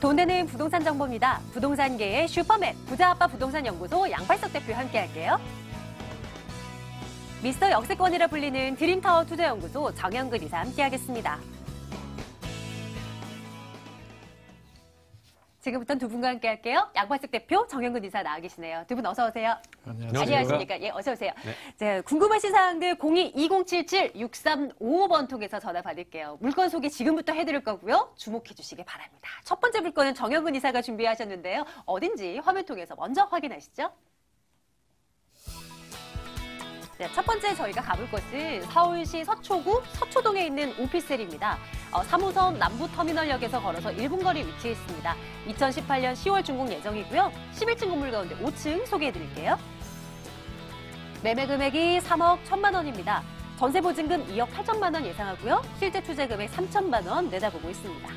돈 되는 부동산 정보입니다. 부동산계의 슈퍼맨, 부자아빠 부동산연구소 양팔석 대표 함께할게요. 미스터 역세권이라 불리는 드림타워 투자연구소 정영근 이사 함께하겠습니다. 지금부터 두 분과 함께할게요. 양팔석 대표 정영근 이사 나와 계시네요. 두 분 어서 오세요. 안녕하십니까. 예, 어서 오세요. 네. 자, 궁금하신 사항들 02-2077-6355번 통해서 전화 받을게요. 물건 소개 지금부터 해드릴 거고요. 주목해 주시기 바랍니다. 첫 번째 물건은 정영근 이사가 준비하셨는데요. 어딘지 화면 통해서 먼저 확인하시죠. 네, 첫 번째 저희가 가볼 곳은 서울시 서초구 서초동에 있는 오피스텔입니다. 3호선 남부터미널역에서 걸어서 1분 거리 위치해 있습니다. 2018년 10월 준공 예정이고요. 11층 건물 가운데 5층 소개해드릴게요. 매매 금액이 3억 1천만 원입니다. 전세 보증금 2억 8천만 원 예상하고요. 실제 투자 금액 3천만 원 내다보고 있습니다.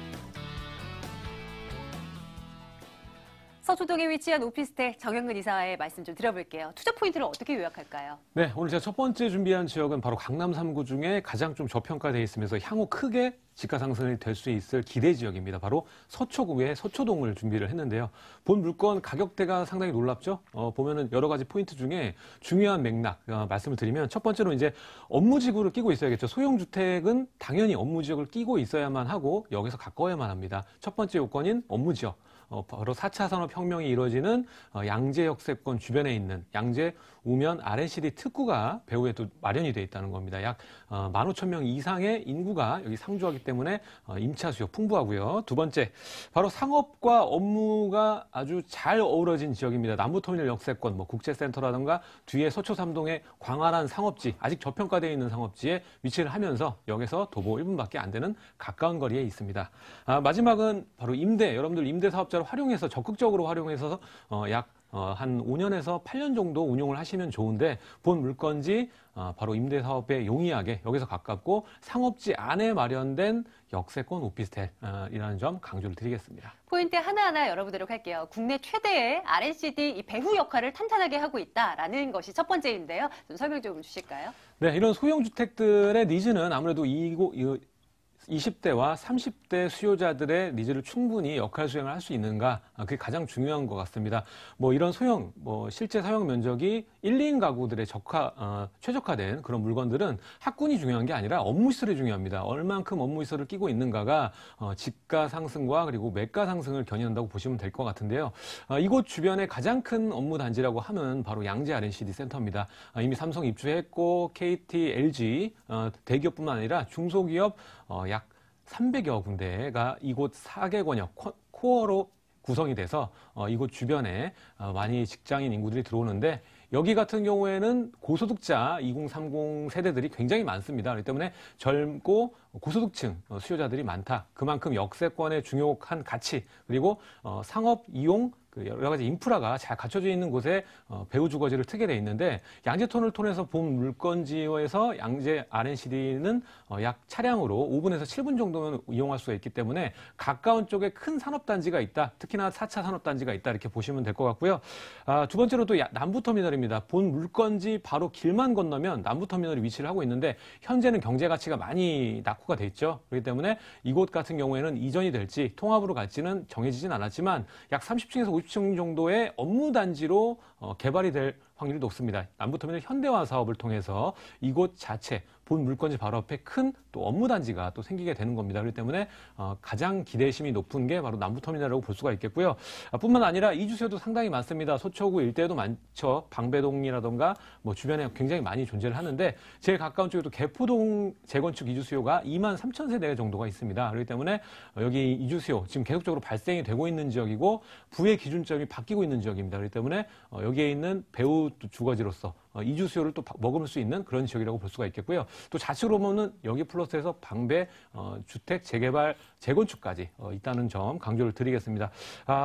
서초동에 위치한 오피스텔 정영근 이사의 말씀 좀 들어볼게요. 투자 포인트를 어떻게 요약할까요? 네, 오늘 제가 첫 번째 준비한 지역은 바로 강남 3구 중에 가장 좀 저평가되어 있으면서 향후 크게 지가 상승이 될 수 있을 기대 지역입니다. 바로 서초구의 서초동을 준비를 했는데요. 본 물건 가격대가 상당히 놀랍죠? 보면은 여러 가지 포인트 중에 중요한 맥락 말씀을 드리면 첫 번째로 이제 업무지구를 끼고 있어야겠죠. 소형주택은 당연히 업무지역을 끼고 있어야만 하고 여기서 가까워야만 합니다. 첫 번째 요건인 업무지역. 바로 4차 산업혁명이 이루어지는 양재 역세권 주변에 있는 양재 우면 R&CD 특구가 배후에 또 마련이 되어 있다는 겁니다. 약 15,000명 이상의 인구가 여기 상주하기 때문에 임차 수요 풍부하고요. 두 번째, 바로 상업과 업무가 아주 잘 어우러진 지역입니다. 남부터미널 역세권, 국제센터라든가 뒤에 서초 3동의 광활한 상업지, 아직 저평가되어 있는 상업지에 위치를 하면서 여기서 도보 1분밖에 안 되는 가까운 거리에 있습니다. 마지막은 바로 임대, 여러분들 임대 사업자를 활용해서 적극적으로 활용해서 약 한 5년에서 8년 정도 운용을 하시면 좋은데 본 물건지 바로 임대사업에 용이하게 여기서 가깝고 상업지 안에 마련된 역세권 오피스텔이라는 점 강조를 드리겠습니다. 포인트 하나하나 열어보도록 할게요. 국내 최대의 R&CD 이 배후 역할을 탄탄하게 하고 있다라는 것이 첫 번째인데요. 좀 설명 좀 주실까요? 네, 이런 소형주택들의 니즈는 아무래도 20대와 30대 수요자들의 니즈를 충분히 역할 수행을 할 수 있는가, 그게 가장 중요한 것 같습니다. 이런 소형, 실제 사용 면적이 1, 2인 가구들의 최적화된 그런 물건들은 학군이 중요한 게 아니라 업무 시설이 중요합니다. 얼만큼 업무 시설을 끼고 있는가가 지가 상승과 그리고 매가 상승을 견인한다고 보시면 될 것 같은데요. 이곳 주변에 가장 큰 업무 단지라고 하면 바로 양재 R&CD 센터입니다. 이미 삼성 입주했고 KT, LG 대기업뿐만 아니라 중소기업 약 300여 군데가 이곳 4개 권역 코어로 구성이 돼서 이곳 주변에 많이 직장인 인구들이 들어오는데 여기 같은 경우에는 고소득자 2030 세대들이 굉장히 많습니다. 그렇기 때문에 젊고 고소득층 수요자들이 많다. 그만큼 역세권의 중요한 가치 그리고 상업 이용 여러 가지 인프라가 잘 갖춰져 있는 곳에 배후 주거지를 트게 돼 있는데 양재터널을 통해서 본 물건지에서 양재 R&CD는 약 차량으로 5분에서 7분 정도면 이용할 수가 있기 때문에 가까운 쪽에 큰 산업단지가 있다. 특히나 4차 산업단지가 있다. 이렇게 보시면 될 것 같고요. 두 번째로 또 남부터미널입니다. 본 물건지 바로 길만 건너면 남부터미널이 위치를 하고 있는데 현재는 경제가치가 많이 낙후가 돼 있죠. 그렇기 때문에 이곳 같은 경우에는 이전이 될지 통합으로 갈지는 정해지진 않았지만 약 30층에서 50층 정도의 업무 단지로 개발이 될 확률이 높습니다. 남부터미널 현대화 사업을 통해서 이곳 자체 본 물건지 바로 앞에 큰 또 업무 단지가 또 생기게 되는 겁니다. 그렇기 때문에 가장 기대심이 높은 게 바로 남부터미널이라고 볼 수가 있겠고요. 뿐만 아니라 이주세도 상당히 많습니다. 서초구 일대에도 많죠. 방배동이라던가 주변에 굉장히 많이 존재를 하는데 제일 가까운 쪽에도 개포동 재건축 이주수요가 2만 3천 세대 정도가 있습니다. 그렇기 때문에 여기 이주수요 지금 계속적으로 발생이 되고 있는 지역이고 부의 기준점이 바뀌고 있는 지역입니다. 그렇기 때문에 여기에 있는 배후 주거지로서 이주 수요를 또 머금을 수 있는 그런 지역이라고 볼 수가 있겠고요. 또 좌측으로 보면 여기 플러스해서 방배 주택 재개발 재건축까지 있다는 점 강조를 드리겠습니다.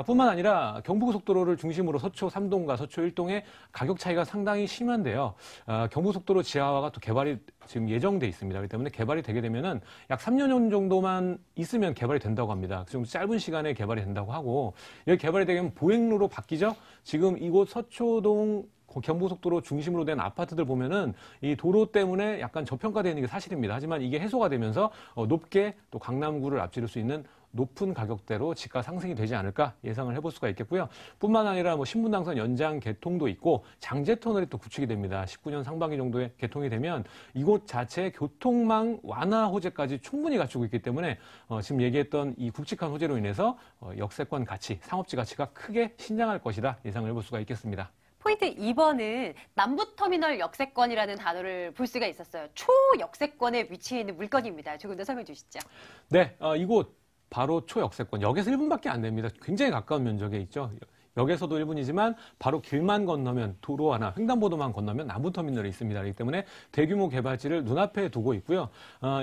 뿐만 아니라 경부고속도로를 중심으로 서초 3동과 서초 1동의 가격 차이가 상당히 심한데요. 경부고속도로 지하화가 또 개발이 지금 예정돼 있습니다. 그렇기 때문에 개발이 되게 되면은 약 3년 정도만 있으면 개발이 된다고 합니다. 좀 짧은 시간에 개발이 된다고 하고 여기 개발이 되면 보행로로 바뀌죠. 지금 이곳 서초동 경부고속도로 중심으로 된 아파트들 보면은 이 도로 때문에 약간 저평가되는 게 사실입니다. 하지만 이게 해소가 되면서 높게 또 강남구를 앞지를 수 있는 높은 가격대로 집가 상승이 되지 않을까 예상을 해볼 수가 있겠고요. 뿐만 아니라 뭐 신분당선 연장 개통도 있고 장제 터널이 또 구축이 됩니다. 19년 상반기 정도에 개통이 되면 이곳 자체의 교통망 완화 호재까지 충분히 갖추고 있기 때문에 지금 얘기했던 이 굵직한 호재로 인해서 역세권 가치, 상업지 가치가 크게 신장할 것이다 예상을 해볼 수가 있겠습니다. 포인트 2번은 남부터미널 역세권이라는 단어를 볼 수가 있었어요. 초역세권에 위치해 있는 물건입니다. 조금 더 설명해 주시죠. 네, 이곳 바로 초역세권. 역에서 1분밖에 안 됩니다. 굉장히 가까운 면적에 있죠. 역에서도 1분이지만 바로 길만 건너면 도로 하나, 횡단보도만 건너면 남부터미널이 있습니다. 그렇기 때문에 대규모 개발지를 눈앞에 두고 있고요.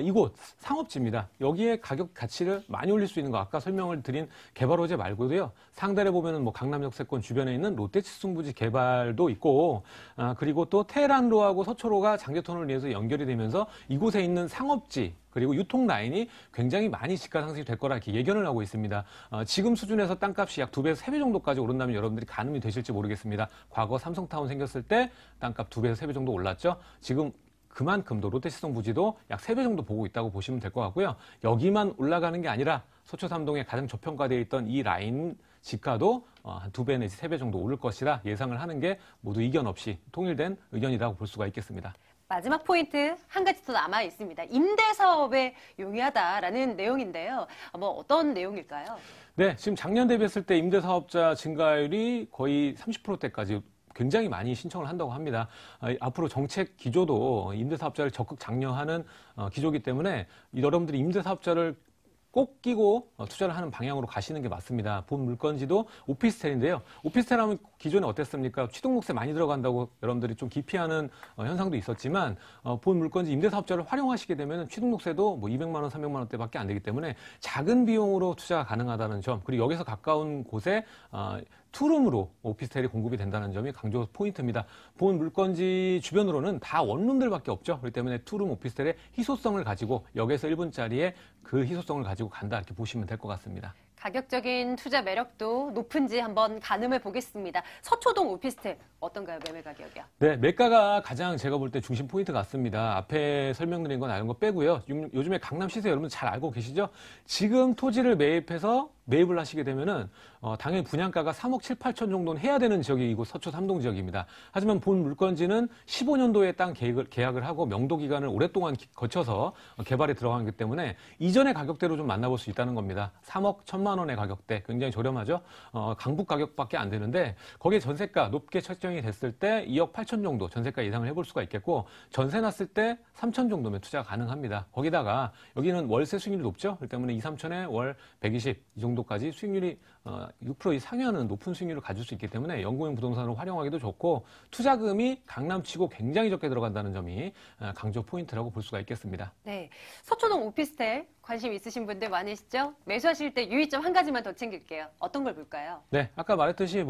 이곳 상업지입니다. 여기에 가격 가치를 많이 올릴 수 있는 거 아까 설명을 드린 개발 호재 말고도요. 상단에 보면은 뭐 강남역세권 주변에 있는 롯데치순부지 개발도 있고 그리고 또 테헤란로하고 서초로가 장제터널을 위해서 연결이 되면서 이곳에 있는 상업지 그리고 유통 라인이 굉장히 많이 집가 상승이 될 거라 이렇게 예견을 하고 있습니다. 지금 수준에서 땅값이 약 2배에서 3배 정도까지 오른다면 여러분들이 가늠이 되실지 모르겠습니다. 과거 삼성타운 생겼을 때 땅값 2배에서 3배 정도 올랐죠. 지금 그만큼도 롯데시성 부지도 약 3배 정도 보고 있다고 보시면 될 것 같고요. 여기만 올라가는 게 아니라 서초 3동에 가장 저평가되어 있던 이 라인 집가도 한 2배 내지 3배 정도 오를 것이라 예상을 하는 게 모두 이견 없이 통일된 의견이라고 볼 수가 있겠습니다. 마지막 포인트 한 가지 더 남아 있습니다. 임대 사업에 용이하다라는 내용인데요. 뭐 어떤 내용일까요? 네, 지금 작년 대비했을 때 임대 사업자 증가율이 거의 30%대까지 굉장히 많이 신청을 한다고 합니다. 앞으로 정책 기조도 임대 사업자를 적극 장려하는 기조이기 때문에 여러분들이 임대 사업자를 꼭 끼고 투자를 하는 방향으로 가시는 게 맞습니다. 본 물건지도 오피스텔인데요. 오피스텔 하면 기존에 어땠습니까? 취득록세 많이 들어간다고 여러분들이 좀 기피하는 현상도 있었지만 본 물건지 임대사업자를 활용하시게 되면 취득록세도 뭐 200만 원, 300만 원대밖에 안 되기 때문에 작은 비용으로 투자가 가능하다는 점 그리고 여기서 가까운 곳에 투룸으로 오피스텔이 공급이 된다는 점이 강조 포인트입니다. 본 물건지 주변으로는 다 원룸들밖에 없죠. 그렇기 때문에 투룸 오피스텔의 희소성을 가지고 역에서 1분짜리의 그 희소성을 가지고 간다 이렇게 보시면 될 것 같습니다. 가격적인 투자 매력도 높은지 한번 가늠해 보겠습니다. 서초동 오피스텔 어떤가요? 매매 가격이요? 네, 매가가 가장 제가 볼 때 중심 포인트 같습니다. 앞에 설명드린 건 아는 거 빼고요. 요즘에 강남 시세 여러분 잘 알고 계시죠? 지금 토지를 매입해서 매입을 하시게 되면은 당연히 분양가가 3억 7, 8천 정도는 해야 되는 지역이 이곳 서초 3동 지역입니다. 하지만 본 물건지는 15년도에 땅 계약을 하고 명도 기간을 오랫동안 거쳐서 개발에 들어가기 때문에 이전의 가격대로 좀 만나볼 수 있다는 겁니다. 3억 1천만 원의 가격대 굉장히 저렴하죠. 강북 가격밖에 안 되는데 거기에 전세가 높게 책정이 됐을 때 2억 8천 정도 전세가 예상을 해볼 수가 있겠고 전세 났을 때 3천 정도면 투자가 가능합니다. 거기다가 여기는 월세 수익률이 높죠. 그렇기 때문에 2, 3천에 월 120 이 정도까지 수익률이 6% 상회하는 높은 수익률을 가질 수 있기 때문에 연구용 부동산으로 활용하기도 좋고 투자금이 강남치고 굉장히 적게 들어간다는 점이 강조 포인트라고 볼 수가 있겠습니다. 네, 서초동 오피스텔 관심 있으신 분들 많으시죠? 매수하실 때 유의점 한 가지만 더 챙길게요. 어떤 걸 볼까요? 네, 아까 말했듯이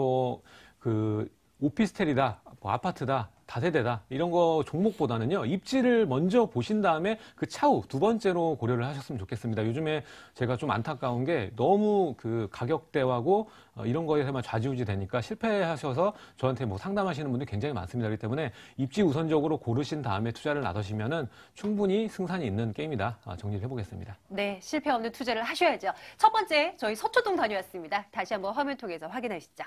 오피스텔이다, 아파트다, 다세대다 이런 거 종목보다는요 입지를 먼저 보신 다음에 그 차후 두 번째로 고려를 하셨으면 좋겠습니다. 요즘에 제가 좀 안타까운 게 너무 그 가격대하고 이런 거에서만 좌지우지 되니까 실패하셔서 저한테 뭐 상담하시는 분들이 굉장히 많습니다. 그렇기 때문에 입지 우선적으로 고르신 다음에 투자를 나서시면은 충분히 승산이 있는 게임이다 정리를 해보겠습니다. 네, 실패 없는 투자를 하셔야죠. 첫 번째 저희 서초동 다녀왔습니다. 다시 한번 화면 통해서 확인하시죠.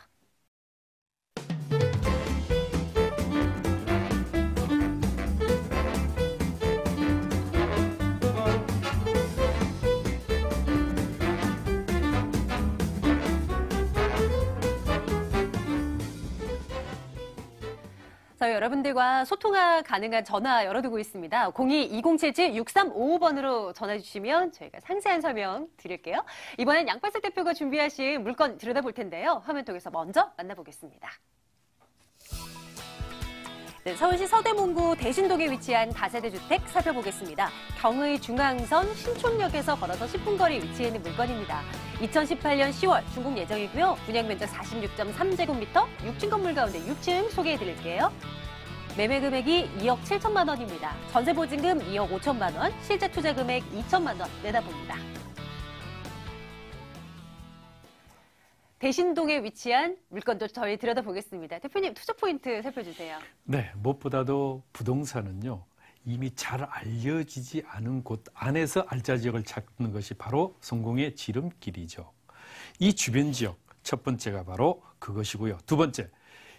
저희 여러분들과 소통가 가능한 전화 열어두고 있습니다. 02-2077-6355번으로 전화 주시면 저희가 상세한 설명 드릴게요. 이번엔 양팔석 대표가 준비하신 물건 들여다볼 텐데요. 화면 통해서 먼저 만나보겠습니다. 네, 서울시 서대문구 대신동에 위치한 다세대 주택 살펴보겠습니다. 경의 중앙선 신촌역에서 걸어서 10분 거리에 위치해 있는 물건입니다. 2018년 10월 준공 예정이고요. 분양 면적 46.3제곱미터, 6층 건물 가운데 6층 소개해드릴게요. 매매 금액이 2억 7천만 원입니다. 전세 보증금 2억 5천만 원, 실제 투자 금액 2천만 원 내다봅니다. 대신동에 위치한 물건도 저희 들여다보겠습니다. 대표님 투자 포인트 살펴주세요. 네, 무엇보다도 부동산은요. 이미 잘 알려지지 않은 곳 안에서 알짜 지역을 찾는 것이 바로 성공의 지름길이죠. 이 주변 지역, 첫 번째가 바로 그것이고요. 두 번째,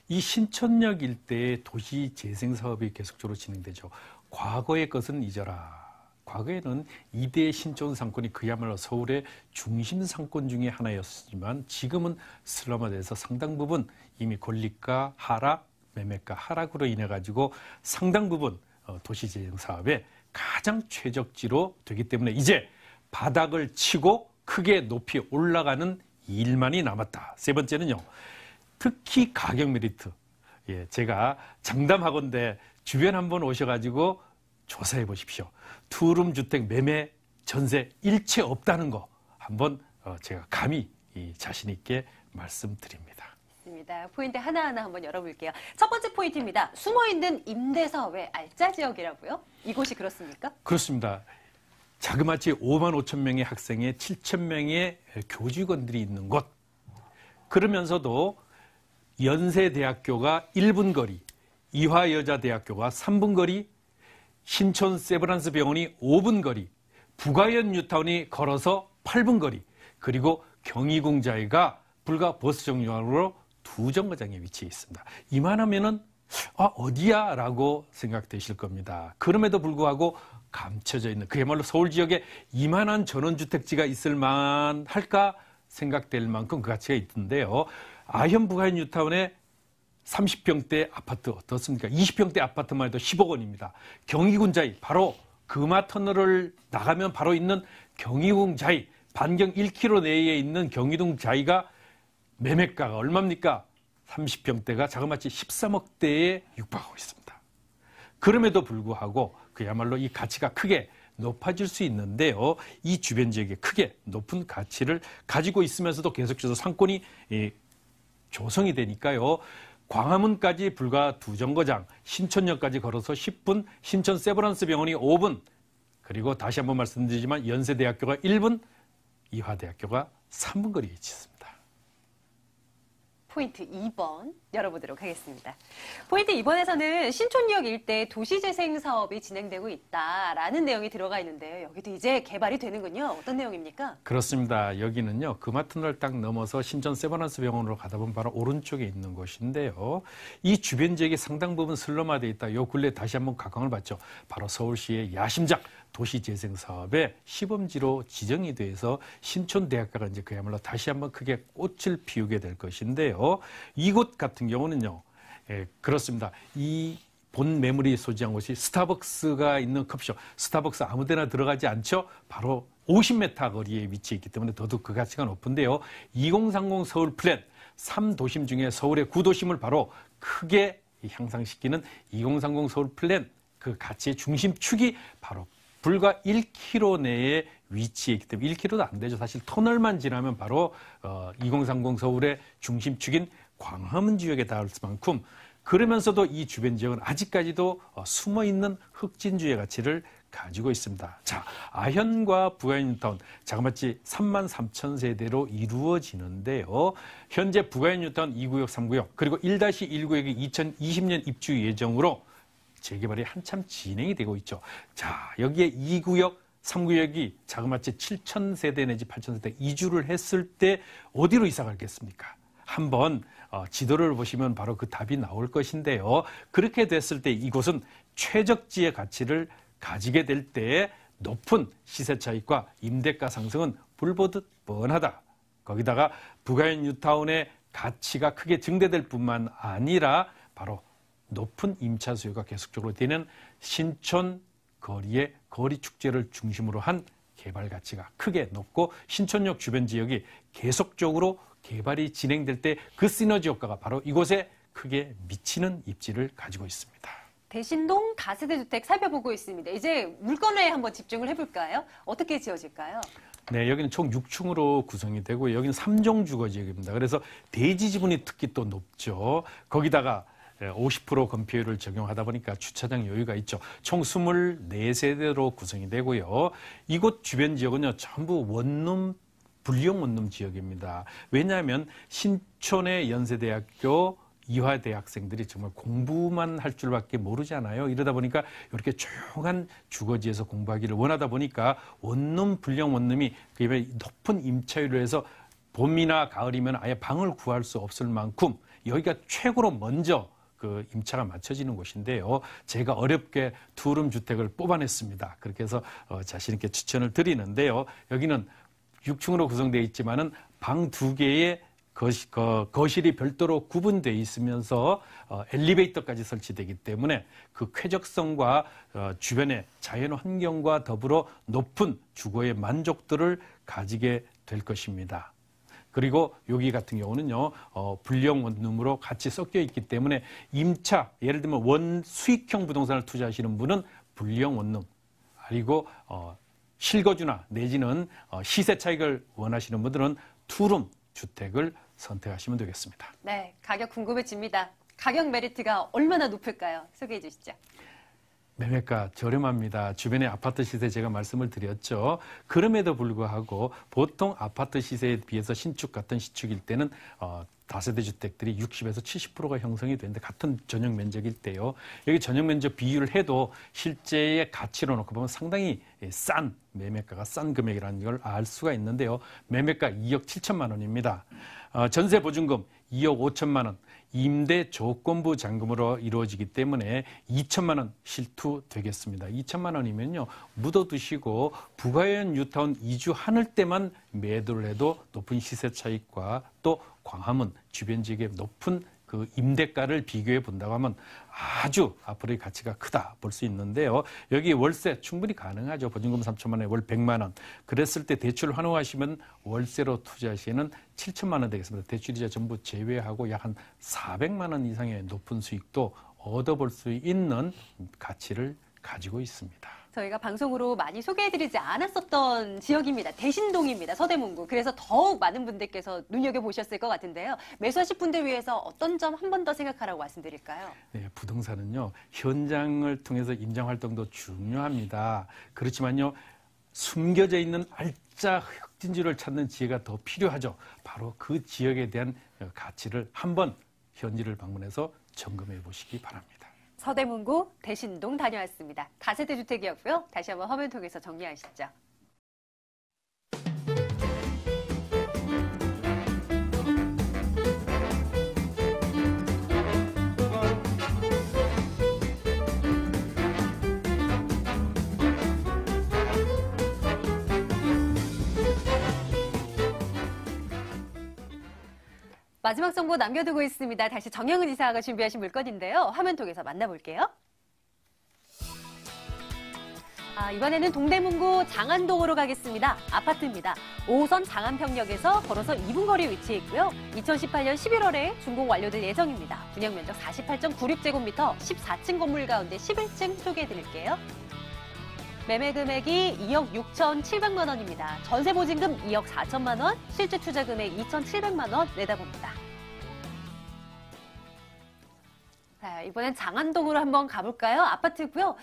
이 신촌역 일대의 도시 재생 사업이 계속적으로 진행되죠. 과거의 것은 잊어라. 과거에는 2대 신촌 상권이 그야말로 서울의 중심 상권 중에 하나였지만 지금은 슬럼화돼서 상당 부분 이미 권리가 하락, 매매가 하락으로 인해 가지고 상당 부분 도시 재생 사업의 가장 최적지로 되기 때문에 이제 바닥을 치고 크게 높이 올라가는 일만이 남았다. 세 번째는요. 특히 가격 메리트. 예, 제가 장담하건대 주변 한번 오셔가지고 조사해 보십시오. 투룸 주택 매매 전세 일체 없다는 거 한번 제가 감히 자신 있게 말씀드립니다. 맞습니다. 포인트 하나하나 한번 열어볼게요. 첫 번째 포인트입니다. 숨어있는 임대사업의 알짜 지역이라고요? 이곳이 그렇습니까? 그렇습니다. 자그마치 5만 5천 명의 학생에 7천 명의 교직원들이 있는 곳. 그러면서도 연세대학교가 1분 거리, 이화여자대학교가 3분 거리, 신촌 세브란스 병원이 5분 거리, 부가현 뉴타운이 걸어서 8분 거리, 그리고 경희궁자이가 불과 버스 정류장으로 2정거장에 위치해 있습니다. 이만하면은 어디야? 라고 생각되실 겁니다. 그럼에도 불구하고 감춰져 있는 그야말로 서울 지역에 이만한 전원주택지가 있을 만할까 생각될 만큼 그 가치가 있던데요. 아현 부가현 뉴타운에 30평대 아파트 어떻습니까? 20평대 아파트만 해도 10억 원입니다. 경희궁자이 바로 금화터널을 나가면 바로 있는 경희궁자이 반경 1km 내에 있는 경희궁자이가 매매가가 얼마입니까? 30평대가 자그마치 13억대에 육박하고 있습니다. 그럼에도 불구하고 그야말로 이 가치가 크게 높아질 수 있는데요. 이 주변 지역에 크게 높은 가치를 가지고 있으면서도 계속해서 상권이 조성이 되니까요. 광화문까지 불과 2정거장, 신촌역까지 걸어서 10분, 신촌 세브란스 병원이 5분, 그리고 다시 한번 말씀드리지만 연세대학교가 1분, 이화대학교가 3분 거리에 위치했습니다. 포인트 2번 열어보도록 하겠습니다. 포인트 2번에서는 신촌역 일대 도시재생 사업이 진행되고 있다라는 내용이 들어가 있는데요. 여기도 이제 개발이 되는군요. 어떤 내용입니까? 그렇습니다. 여기는요. 금화터널 딱 넘어서 신촌 세브란스 병원으로 가다 보면 바로 오른쪽에 있는 곳인데요. 이 주변 지역이 상당 부분 슬럼화되어 있다. 요 근래 다시 한번 각광을 받죠. 바로 서울시의 야심작 도시재생 사업의 시범지로 지정이 돼서 신촌대학가가 이제 그야말로 다시 한번 크게 꽃을 피우게 될 것인데요. 이곳 같은 경우는요, 그렇습니다. 이 본 매물이 소지한 곳이 스타벅스가 있는 커피숍, 스타벅스 아무데나 들어가지 않죠. 바로 50m 거리에 위치해 있기 때문에 더더욱 그 가치가 높은데요. 2030 서울 플랜 3도심 중에 서울의 9도심을 바로 크게 향상시키는 2030 서울 플랜 그 가치의 중심축이 바로 불과 1km 내에 위치해 있기 때문에 1km도 안 되죠. 사실 터널만 지나면 바로 2030 서울의 중심축인 광화문 지역에 닿을 만큼 그러면서도 이 주변 지역은 아직까지도 숨어있는 흑진주의 가치를 가지고 있습니다. 자, 아현과 부가현 뉴타운 자그마치 3만 3천 세대로 이루어지는데요. 현재 부가현 뉴타운 2구역, 3구역 그리고 1-1구역이 2020년 입주 예정으로 재개발이 한참 진행이 되고 있죠. 자, 여기에 2구역, 3구역이 자그마치 7천 세대 내지 8천 세대 이주를 했을 때 어디로 이사 가겠습니까? 한번 지도를 보시면 바로 그 답이 나올 것인데요. 그렇게 됐을 때 이곳은 최적지의 가치를 가지게 될 때 높은 시세 차익과 임대가 상승은 불보듯 뻔하다. 거기다가 부가현 뉴타운의 가치가 크게 증대될 뿐만 아니라 바로 높은 임차 수요가 계속적으로 되는 신촌 거리의 거리 축제를 중심으로 한 개발 가치가 크게 높고 신촌역 주변 지역이 계속적으로 개발이 진행될 때 그 시너지 효과가 바로 이곳에 크게 미치는 입지를 가지고 있습니다. 대신동 다세대 주택 살펴보고 있습니다. 이제 물건에 한번 집중을 해볼까요? 어떻게 지어질까요? 네, 여기는 총 6층으로 구성이 되고 여기는 3종 주거 지역입니다. 그래서 대지 지분이 특히 또 높죠. 거기다가 50% 건폐율을 적용하다 보니까 주차장 여유가 있죠. 총 24세대로 구성이 되고요. 이곳 주변 지역은요, 전부 원룸, 분리형 원룸 지역입니다. 왜냐하면 신촌의 연세대학교, 이화대 학생들이 정말 공부만 할 줄밖에 모르잖아요. 이러다 보니까 이렇게 조용한 주거지에서 공부하기를 원하다 보니까 원룸, 불량 원룸이 그에 높은 임차율로 해서 봄이나 가을이면 아예 방을 구할 수 없을 만큼 여기가 최고로 먼저 그 임차가 맞춰지는 곳인데요. 제가 어렵게 투룸 주택을 뽑아냈습니다. 그렇게 해서 자신 있게 추천을 드리는데요. 여기는 6층으로 구성되어 있지만은 방 2개의 거실이 별도로 구분되어 있으면서 엘리베이터까지 설치되기 때문에 그 쾌적성과 주변의 자연 환경과 더불어 높은 주거의 만족도를 가지게 될 것입니다. 그리고 여기 같은 경우는요, 불량 원룸으로 같이 섞여 있기 때문에 임차, 예를 들면 원수익형 부동산을 투자하시는 분은 불량 원룸, 그리고 실거주나 내지는 시세 차익을 원하시는 분들은 투룸 주택을 선택하시면 되겠습니다. 네, 가격 궁금해집니다. 가격 메리트가 얼마나 높을까요? 소개해 주시죠. 매매가 저렴합니다. 주변의 아파트 시세 제가 말씀을 드렸죠. 그럼에도 불구하고 보통 아파트 시세에 비해서 신축 같은 시축일 때는 다세대 주택들이 60에서 70%가 형성이 되는데 같은 전용 면적일 때요. 여기 전용 면적 비율을 해도 실제의 가치로 놓고 보면 상당히 싼 매매가가 싼 금액이라는 걸 알 수가 있는데요. 매매가 2억 7천만 원입니다. 전세 보증금 2억 5천만 원, 임대 조건부 잔금으로 이루어지기 때문에 2천만 원 실투되겠습니다. 2천만 원이면요, 묻어두시고 부가연 뉴타운 이주하는 때만 매도를 해도 높은 시세 차익과 또 광화문 주변 지역의 높은 그 임대가를 비교해 본다고 하면 아주 앞으로의 가치가 크다 볼 수 있는데요. 여기 월세 충분히 가능하죠. 보증금 3천만 원에 월 100만 원. 그랬을 때 대출 환호하시면 월세로 투자시에는 7천만 원 되겠습니다. 대출이자 전부 제외하고 약 한 400만 원 이상의 높은 수익도 얻어볼 수 있는 가치를 가지고 있습니다. 저희가 방송으로 많이 소개해드리지 않았었던 지역입니다. 대신동입니다. 서대문구. 그래서 더욱 많은 분들께서 눈여겨보셨을 것 같은데요. 매수하실 분들 위해서 어떤 점 한 번 더 생각하라고 말씀드릴까요? 네, 부동산은요, 현장을 통해서 임장 활동도 중요합니다. 그렇지만요, 숨겨져 있는 알짜 흑진주를 찾는 지혜가 더 필요하죠. 바로 그 지역에 대한 가치를 한번 현지를 방문해서 점검해 보시기 바랍니다. 서대문구 대신동 다녀왔습니다. 다세대 주택이었고요. 다시 한번 화면 통해서 정리하시죠. 마지막 정보 남겨두고 있습니다. 다시 정영은 이사가 준비하신 물건인데요. 화면 통해서 만나볼게요. 이번에는 동대문구 장안동으로 가겠습니다. 아파트입니다. 5호선 장안평역에서 걸어서 2분 거리 위치해 있고요. 2018년 11월에 준공 완료될 예정입니다. 분양 면적 48.96제곱미터, 14층 건물 가운데 11층 소개해드릴게요. 매매 금액이 2억 6,700만 원입니다. 전세 보증금 2억 4천만 원, 실제 투자 금액 2,700만 원 내다봅니다. 자, 이번엔 장안동으로 한번 가볼까요? 아파트고요.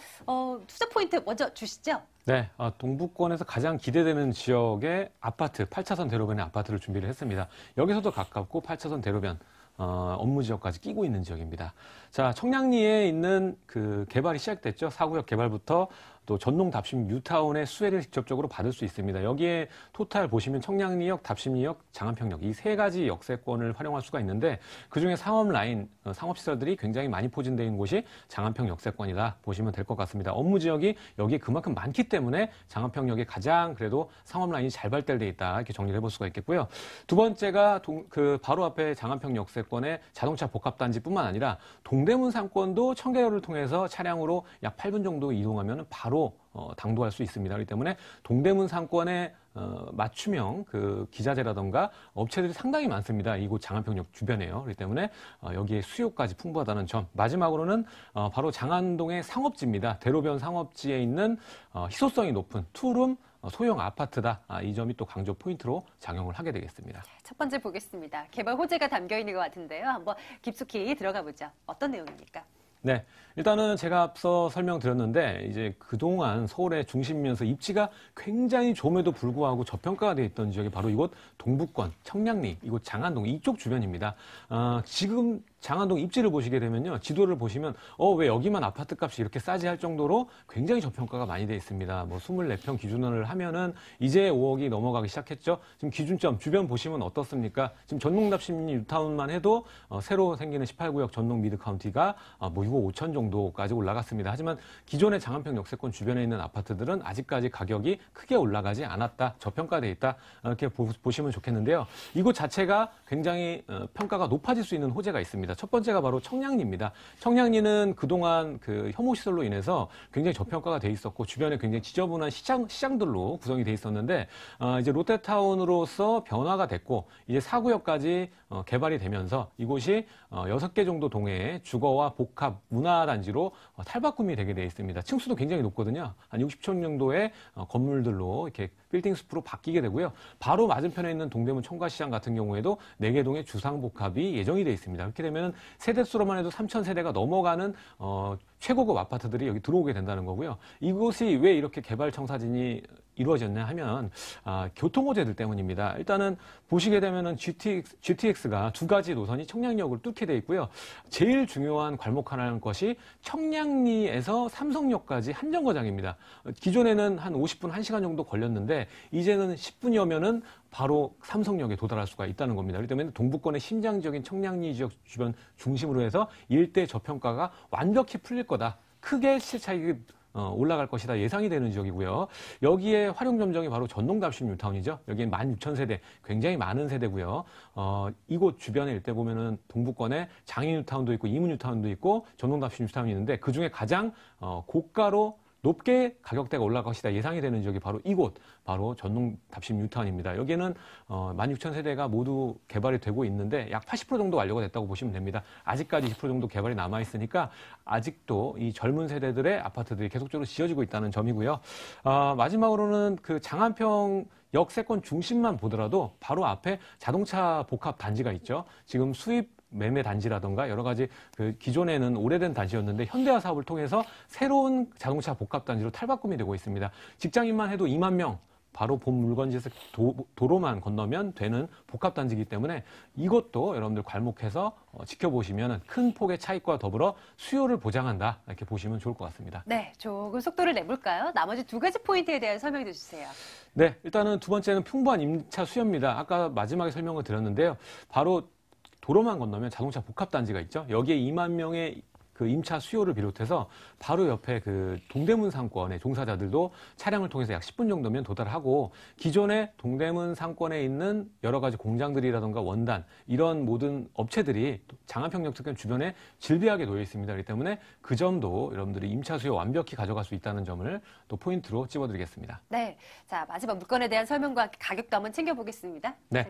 투자 포인트 먼저 주시죠. 네, 동부권에서 가장 기대되는 지역의 아파트, 8차선 대로변의 아파트를 준비를 했습니다. 여기서도 가깝고 8차선 대로변 업무 지역까지 끼고 있는 지역입니다. 자, 청량리에 있는 그 개발이 시작됐죠. 4구역 개발부터 또 전농 답심 뉴타운의 수혜를 직접적으로 받을 수 있습니다. 여기에 토탈 보시면 청량리역, 답심리역, 장안평역 이 세 가지 역세권을 활용할 수가 있는데 그중에 상업 라인, 상업시설들이 굉장히 많이 포진되어 있는 곳이 장안평 역세권이다 보시면 될 것 같습니다. 업무 지역이 여기에 그만큼 많기 때문에 장안평역에 가장 그래도 상업 라인이 잘 발달되어 있다 이렇게 정리를 해볼 수가 있겠고요. 두 번째가 그 바로 앞에 장안평 역세권의 자동차 복합단지뿐만 아니라 동대문 상권도 청계로를 통해서 차량으로 약 8분 정도 이동하면 바로 당도할 수 있습니다. 그렇기 때문에 동대문 상권의 맞춤형 그 기자재라던가 업체들이 상당히 많습니다. 이곳 장안평역 주변에요. 그렇기 때문에 여기에 수요까지 풍부하다는 점. 마지막으로는 바로 장안동의 상업지입니다. 대로변 상업지에 있는 희소성이 높은 투룸 소형 아파트다. 이 점이 또 강조 포인트로 작용을 하게 되겠습니다. 첫 번째 보겠습니다. 개발 호재가 담겨 있는 것 같은데요. 한번 깊숙이 들어가 보죠. 어떤 내용입니까? 네. 일단은 제가 앞서 설명드렸는데 이제 그동안 서울의 중심이면서 입지가 굉장히 좋음에도 불구하고 저평가가 되어 있던 지역이 바로 이곳 동부권, 청량리, 이곳 장안동 이쪽 주변입니다. 지금 장안동 입지를 보시게 되면요. 지도를 보시면 왜 여기만 아파트 값이 이렇게 싸지 할 정도로 굉장히 저평가가 많이 돼 있습니다. 뭐 24평 기준을 하면은 이제 5억이 넘어가기 시작했죠. 지금 기준점 주변 보시면 어떻습니까? 지금 전농답심 뉴타운만 해도 새로 생기는 18구역 전농 미드카운티가 뭐 6억 5천 정도까지 올라갔습니다. 하지만 기존의 장안평 역세권 주변에 있는 아파트들은 아직까지 가격이 크게 올라가지 않았다. 저평가돼 있다. 이렇게 보시면 좋겠는데요. 이곳 자체가 굉장히 평가가 높아질 수 있는 호재가 있습니다. 첫 번째가 바로 청량리입니다. 청량리는 그동안 그 혐오시설로 인해서 굉장히 저평가가 돼 있었고 주변에 굉장히 지저분한 시장들로 구성이 돼 있었는데 이제 롯데타운으로서 변화가 됐고 이제 4구역까지 개발이 되면서 이곳이 6개 정도 동해의 주거와 복합 문화단지로 탈바꿈이 되게 돼 있습니다. 층수도 굉장히 높거든요. 한 60층 정도의 건물들로 이렇게 빌딩 숲으로 바뀌게 되고요. 바로 맞은편에 있는 동대문 청과시장 같은 경우에도 4개 동의 주상복합이 예정이 돼 있습니다. 그렇게 되면 세대수로만 해도 3,000세대가 넘어가는 최고급 아파트들이 여기 들어오게 된다는 거고요. 이곳이 왜 이렇게 개발 청사진이 이루어졌냐 하면 교통 호재들 때문입니다. 일단은 보시게 되면은 GTX가 두 가지 노선이 청량역을 뚫게 돼 있고요. 제일 중요한 괄목하는 것이 청량리에서 삼성역까지 한 정거장입니다. 기존에는 한 50분, 1시간 정도 걸렸는데 이제는 10분여면은 바로 삼성역에 도달할 수가 있다는 겁니다. 그렇기 때문에 동부권의 심장적인 청량리 지역 주변 중심으로 해서 일대 저평가가 완벽히 풀릴 거다. 크게 시세 차익이 올라갈 것이다 예상이 되는 지역이고요. 여기에 활용 점정이 바로 전농답심 뉴타운이죠. 여기엔 16,000세대, 굉장히 많은 세대고요. 이곳 주변에 일대 보면은 동부권에 장인 뉴타운도 있고 이문 뉴타운도 있고 전농답심 뉴타운이 있는데 그 중에 가장 고가로 높게 가격대가 올라갈 것이다 예상이 되는 지역이 바로 이곳, 바로 전농답심 뉴타운입니다. 여기에는 16,000세대가 모두 개발이 되고 있는데 약 80% 정도 완료가 됐다고 보시면 됩니다. 아직까지 20% 정도 개발이 남아있으니까 아직도 이 젊은 세대들의 아파트들이 계속적으로 지어지고 있다는 점이고요. 마지막으로는 그 장안평 역세권 중심만 보더라도 바로 앞에 자동차 복합 단지가 있죠. 지금 수입 매매 단지라던가 여러 가지 그 기존에는 오래된 단지였는데 현대화 사업을 통해서 새로운 자동차 복합 단지로 탈바꿈이 되고 있습니다. 직장인만 해도 2만 명 바로 본 물건지에서 도로만 건너면 되는 복합 단지이기 때문에 이것도 여러분들 괄목해서 지켜보시면 큰 폭의 차익과 더불어 수요를 보장한다 이렇게 보시면 좋을 것 같습니다. 네, 조금 속도를 내볼까요? 나머지 두 가지 포인트에 대한 설명해 주세요. 네, 일단은 두 번째는 풍부한 임차 수요입니다. 아까 마지막에 설명을 드렸는데요. 바로 도로만 건너면 자동차 복합 단지가 있죠. 여기에 2만 명의 그 임차 수요를 비롯해서 바로 옆에 그 동대문 상권의 종사자들도 차량을 통해서 약 10분 정도면 도달하고 기존의 동대문 상권에 있는 여러 가지 공장들이라든가 원단 이런 모든 업체들이 장안평 역세권 주변에 질비하게 놓여 있습니다. 그렇기 때문에 그 점도 여러분들이 임차 수요 완벽히 가져갈 수 있다는 점을 또 포인트로 찝어드리겠습니다. 네, 자 마지막 물건에 대한 설명과 가격도 한번 챙겨보겠습니다. 네,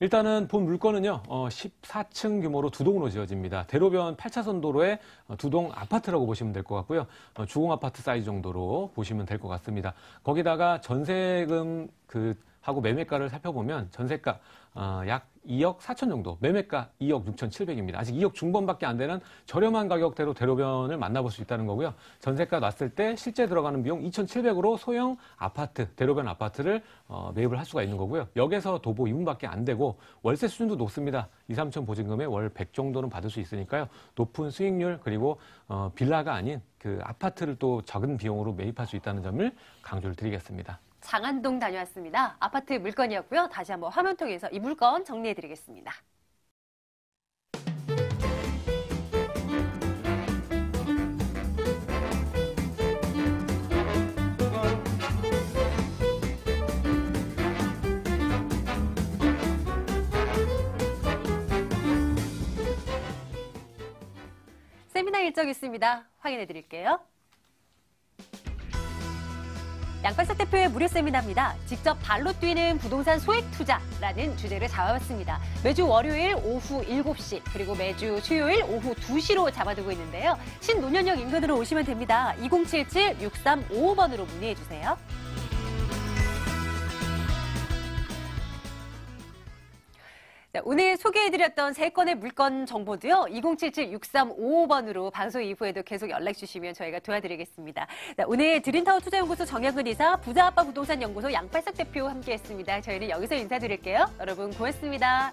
일단은 본 물건은요 14층 규모로 2동으로 지어집니다. 대로변 8차선 도로에 2동 아파트라고 보시면 될 것 같고요. 주공 아파트 사이즈 정도로 보시면 될 것 같습니다. 거기다가 전세금 하고 매매가를 살펴보면 전세가 약 2억 4천 정도, 매매가 2억 6,700입니다. 아직 2억 중반밖에 안 되는 저렴한 가격대로 대로변을 만나볼 수 있다는 거고요. 전세가 났을 때 실제 들어가는 비용 2,700으로 소형 아파트, 대로변 아파트를 매입을 할 수가 있는 거고요. 역에서 도보 2분밖에 안 되고 월세 수준도 높습니다. 2, 3천 보증금에 월 100 정도는 받을 수 있으니까요. 높은 수익률 그리고 빌라가 아닌 그 아파트를 또 적은 비용으로 매입할 수 있다는 점을 강조를 드리겠습니다. 장안동 다녀왔습니다. 아파트 물건이었고요. 다시 한번 화면 통해서 이 물건 정리해드리겠습니다. 세미나 일정 있습니다. 확인해드릴게요. 양팔석 대표의 무료 세미나입니다. 직접 발로 뛰는 부동산 소액 투자라는 주제를 잡아봤습니다. 매주 월요일 오후 7시 그리고 매주 수요일 오후 2시로 잡아두고 있는데요. 신논현역 인근으로 오시면 됩니다. 2077-6355번으로 문의해주세요. 자, 오늘 소개해드렸던 3건의 물건 정보도요. 2077-6355번으로 방송 이후에도 계속 연락 주시면 저희가 도와드리겠습니다. 자, 오늘 드림타워 투자연구소 정영근 이사, 부자아빠 부동산연구소 양팔석 대표 함께했습니다. 저희는 여기서 인사드릴게요. 여러분 고맙습니다.